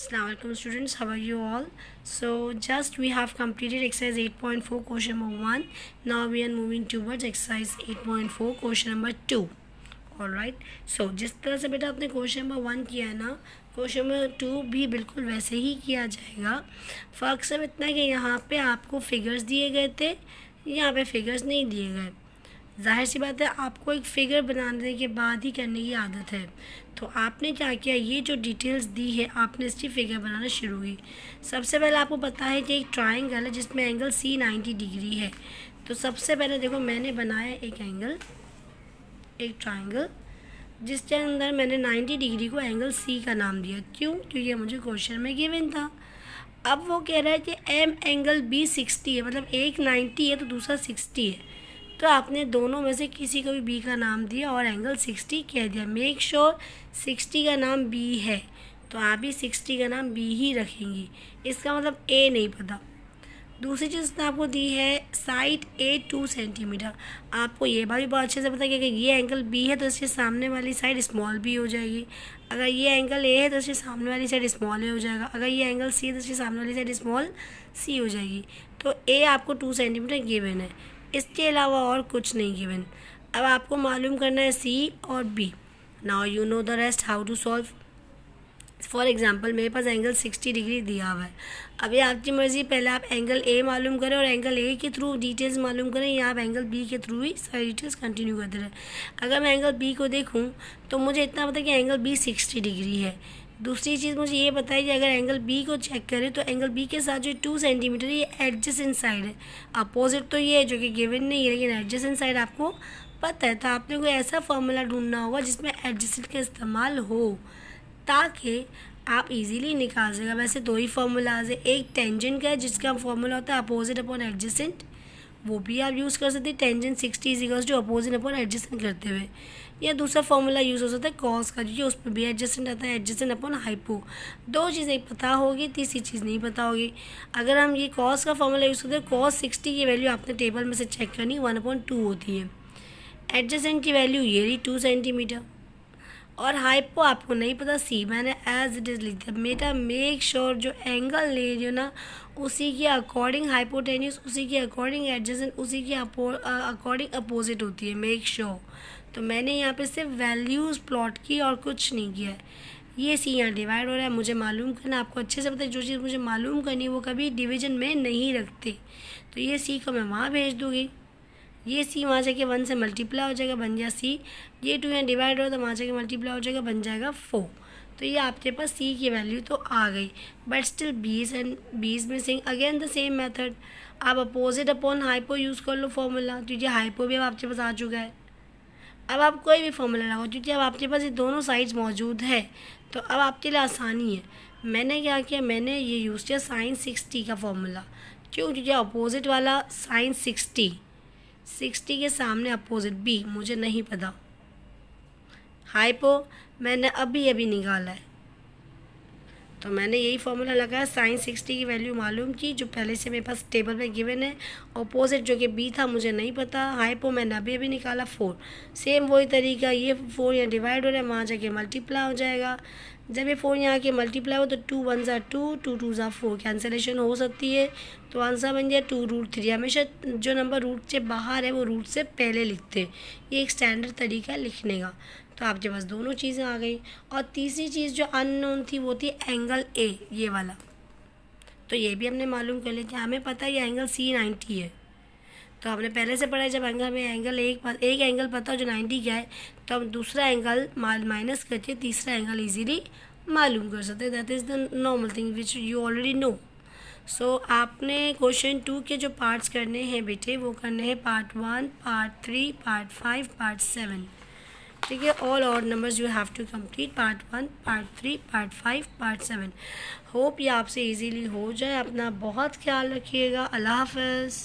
Assalamualaikum students, how are you all? So just we have completed exercise 8.4 question number 1. Now we are moving towards exercise 8.4 question number 2. Alright, so जिस तरह से बेटा आपने question number 1 किया है ना, question number 2 भी बिल्कुल वैसे ही किया जाएगा। फ़र्क सिर्फ इतना है कि यहाँ पे आपको फिगर्स दिए गए थे, यहाँ पे फिगर्स नहीं दिए गए। ज़ाहिर सी बात है आपको एक फ़िगर बनाने के बाद ही करने की आदत है। तो आपने क्या किया, ये जो डिटेल्स दी है आपने इसकी फ़िगर बनाना शुरू की। सबसे पहले आपको पता है कि एक ट्रायंगल है जिसमें एंगल सी 90 डिग्री है। तो सबसे पहले देखो मैंने बनाया एक ट्रायंगल जिसके अंदर मैंने 90 डिग्री को एंगल सी का नाम दिया। क्यों? क्योंकि मुझे क्वेश्चन में गिवन था। अब वो कह रहा है कि एम एंगल बी 60 है, मतलब एक 90 है तो दूसरा 60 है। तो आपने दोनों में से किसी को भी बी का नाम दिया और एंगल 60 कह दिया। मेक श्योर 60 का नाम बी है, तो आप भी 60 का नाम बी ही रखेंगी। इसका मतलब ए नहीं पता। दूसरी चीज़ उसने आपको दी है साइड ए 2 सेंटीमीटर। आपको ये बात भी बहुत अच्छे से पता है कि अगर ये एंगल बी है तो इसके सामने वाली साइड स्मॉल बी हो जाएगी। अगर ये एंगल ए है तो इसके सामने वाली साइड स्मॉल ए हो जाएगा। अगर ये एंगल सी है तो इसके सामने वाली साइड स्मॉल सी हो जाएगी। तो ए आपको 2 सेंटीमीटर गिवन है, इसके अलावा और कुछ नहीं गिवन। अब आपको मालूम करना है सी और B. Now you know the rest how to solve. For example मेरे पास एंगल 60 डिग्री दिया हुआ है। अभी आपकी मर्ज़ी, पहले आप एंगल ए मालूम करें और एंगल ए के थ्रू डिटेल्स मालूम करें, या आप एंगल बी के थ्रू ही सारी डिटेल्स कंटिन्यू करते रहें। अगर मैं एंगल बी को देखूँ तो मुझे इतना पता है कि एंगल बी 60 डिग्री है। दूसरी चीज़ मुझे ये बताइए कि अगर एंगल बी को चेक करें तो एंगल बी के साथ जो 2 सेंटीमीटर ये एडजेसेंट साइड है। अपोजिट तो ये है जो कि गिवन नहीं है, लेकिन एडजेसेंट साइड आपको पता है। तो आपने कोई ऐसा फॉर्मूला ढूंढना होगा जिसमें एडजेसेंट का इस्तेमाल हो, ताकि आप इजीली निकाल सकें। वैसे दो ही फार्मूलाज है, एक टेंजेंट का है जिसका फॉर्मूला होता है अपोजिट अपॉन एडजेसेंट, वो भी आप यूज़ कर सकते हैं। Tangent 60 equals to opposite upon adjacent करते हुए। या दूसरा फॉर्मूला यूज़ हो सकता है कॉस का, जो उस पर भी एडजेसेंट आता है, एडजेसेंट अपॉन हाइपो। दो चीज़ें पता होगी, तीसरी चीज़ नहीं पता होगी। अगर हम ये कॉस का फॉर्मूला यूज़ करते हैं, कॉस 60 की वैल्यू आपने टेबल में से चेक करनी 1/2 होती है। एडजेसेंट की वैल्यू ये रही 2 सेंटीमीटर, और हाइपो आपको नहीं पता, सी मैंने एज इट इज़ लिख दिया। बेटा मेक श्योर जो एंगल ले रही हो ना उसी के अकॉर्डिंग हाइपोटेन्यूस, उसी के अकॉर्डिंग एडजेसेंट, उसी के अकॉर्डिंग अपोजिट होती है। Make sure. तो मैंने यहाँ पे सिर्फ वैल्यूज़ प्लॉट की और कुछ नहीं किया है। ये सी यहाँ डिवाइड हो रहा है, मुझे मालूम करना, आपको अच्छे से पता है जो चीज़ मुझे मालूम करनी है वो कभी डिवीजन में नहीं रखते। तो ये सी को मैं वहाँ भेज दूँगी, ये सी वहाँ जाके 1 से मल्टीप्लाई हो जाएगा, बन गया सी। ये 2 यहाँ डिवाइड हो तो वहाँ जाके मल्टीप्लाई हो जाएगा, बन जाएगा 4। तो ये आपके पास सी की वैल्यू तो आ गई, बट स्टिल बीस एंड बीस missing. Again the same method, आप अपोजिट अपॉन हाइपो यूज़ कर लो फॉर्मूला, क्योंकि हाइपो भी अब आपके पास आ चुका है। अब आप कोई भी फॉर्मूला लगाओ, क्योंकि अब आपके पास ये दोनों साइड्स मौजूद है, तो अब आपके लिए आसानी है। मैंने क्या किया, मैंने ये यूज़ किया साइन 60 का फॉर्मूला। क्यों? क्योंकि अपोजिट वाला साइन 60 के सामने अपोजिट बी मुझे नहीं पता। हाइपो मैंने अभी निकाला है, तो मैंने यही फॉर्मूला लगाया। साइन 60 की वैल्यू मालूम की जो पहले से मेरे पास टेबल में गिवन है। अपोजिट जो कि बी था मुझे नहीं पता। हाइपो मैंने अभी निकाला 4। सेम वही तरीका, ये 4 यहाँ डिवाइड हो रहा है, वहाँ जाके मल्टीप्लाई हो जाएगा। जब ये 4 यहाँ के मल्टीप्लाई हो तो 2 1 ज़ा 2, 2 2 ज़ा 4, कैंसिलेशन हो सकती है। तो आंसर बन गया 2√3। हमेशा जो नंबर रूट से बाहर है वो रूट से पहले लिखते हैं, ये एक स्टैंडर्ड तरीका है लिखने का। तो आपके पास दोनों चीज़ें आ गई। और तीसरी चीज़ जो अननोन थी वो थी एंगल ए, ये वाला। तो ये भी हमने मालूम कर लिया कि हमें पता है ये एंगल सी 90 है। तो हमने पहले से पढ़ा है जब एंगल में एंगल एक एंगल पता हो जो 90 क्या है, तो हम दूसरा एंगल माइनस करके तीसरा एंगल इजीली मालूम कर सकते हैं। That is the normal thing which you already know. So आपने क्वेश्चन 2 के जो पार्ट्स करने हैं बेटे, वो करने हैं पार्ट 1, पार्ट 3, पार्ट 5, पार्ट 7। ठीक है, all odd numbers you have to complete, part 1, part 3, part 5, part 7। Hope ये आपसे इजीली हो जाए। अपना बहुत ख्याल रखिएगा। अल्लाह हाफ़िज़।